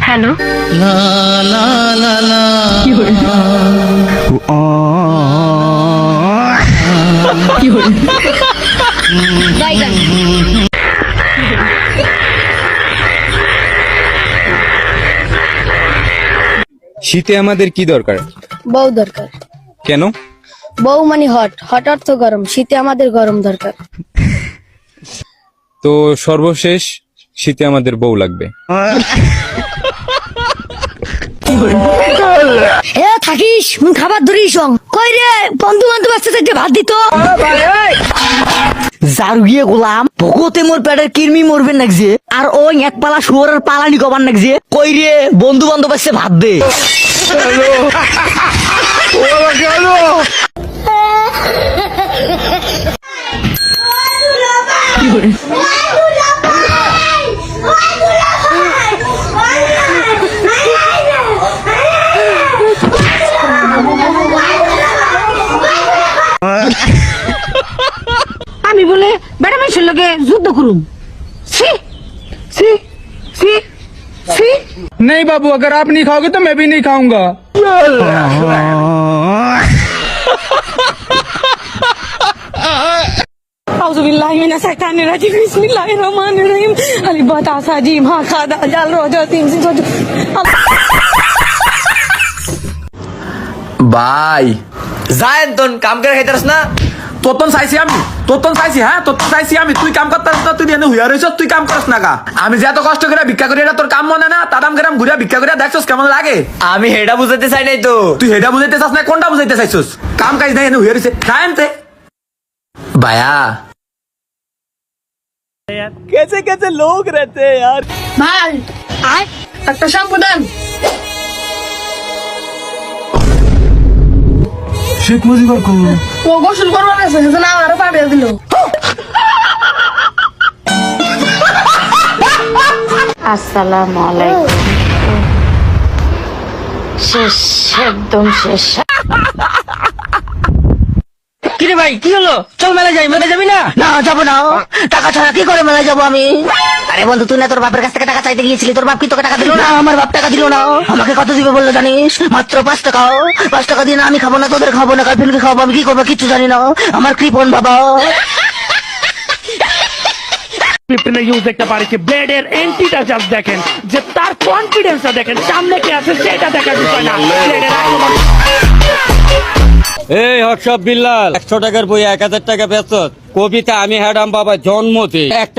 Hello লা লা লা লা কি হলো কি হলো শীতে আমাদের কি দরকার? বউ দরকার। কেন? বউ মানে হট, হট অর্থ গরম। শীতে আমাদের গরম দরকার। তো সর্বশেষ শীতে আমাদের বউ লাগবে। এ থাকিস খাবার ধরিস কই রে বন্ধু বান্ধব আসতে থেকে ভাত দিত জারু গিয়ে গোলাম ভগতে মোর পেটের কিরমি মরবেন নাকছে আর ওই এক পালা শুয়ারের পালানি কবার নাকছে কই রে বন্ধু বান্ধব আসছে ভাত দে আমি বলে বেটা মানুষের লগে যুদ্ধ করুম ছি ছি ছি ছি नहीं बाबू, अगर आप नहीं खाओगे तो मैं भी नहीं खाऊंगा। আউযুবিল্লাহি মিনাশ শাইতানির রাজিম বিসমিল্লাহির রহমানির রহিম আলিফ বা তা সা জিম হা খা দা জাল র জ তিন সিন সজ ভাই যায়েন তোন কাম করে খাইতারস না তোতন চাইছি হ্যাঁ তোতন চাইছি আমি তুই কাম করতারস না তুই এনে হুইয়া রইছস তুই কাম করস না কা আমি যে এত কষ্ট করে ভিক্ষা করি এটা তোর কাম মনে না তাদাম গরাম ঘুরে ভিক্ষা করে দেখছস কেমন লাগে আমি হেডা বুঝাইতে চাই নাই তো তুই হেডা বুঝাইতে চাস না কোনটা বুঝাইতে চাইছস কাম কাজ নাই এনে হুইয়া রইছে খায়নতে ভাইয়া कैसे कैसे लोग रहते हैं यार ভাই আয় একটা শ্যাম্পু দেন शेख मुजीबर को ও গোসল করবার আছে সেজন্য আমারও পাঠিয়ে দিল আসসালামু আলাইকুম শেষ একদম শেষ কিরে ভাই কি হলো চল মেলা যাই মেলা যাবি না না যাবো না টাকা ছাড়া কি করে মেলা যাবো আমি আরে বন্ধু তুই না তোর বাপের কাছ থেকে টাকা চাইতে গিয়েছিলি তোর বাপ কি তোকে টাকা দিল না আমার বাপ টাকা দিল না আমাকে কত দিবে বললো জানিস মাত্র 5 টাকা 5 টাকা দিয়ে না আমি খাবো না তোদের খাবো না গার্লফ্রেন্ডকে খাবো আমি কি করবো কিচ্ছু জানি না আমার কৃপণ বাবা ক্লিপটা ইউজ দেখতে পারি যে ব্লেডের এন্টিটা জাস্ট দেখেন যে তার কনফিডেন্সটা দেখেন সামনে কে আছে সেটা দেখার বিষয় না ব্লেডের আক্রমণ এই হোয়াটসঅ্যাপ বিল্লাল 100 টাকার বই 1000 টাকা বেচত কবিতা আমি হ্যাডাম বাবা জন্মতে একটা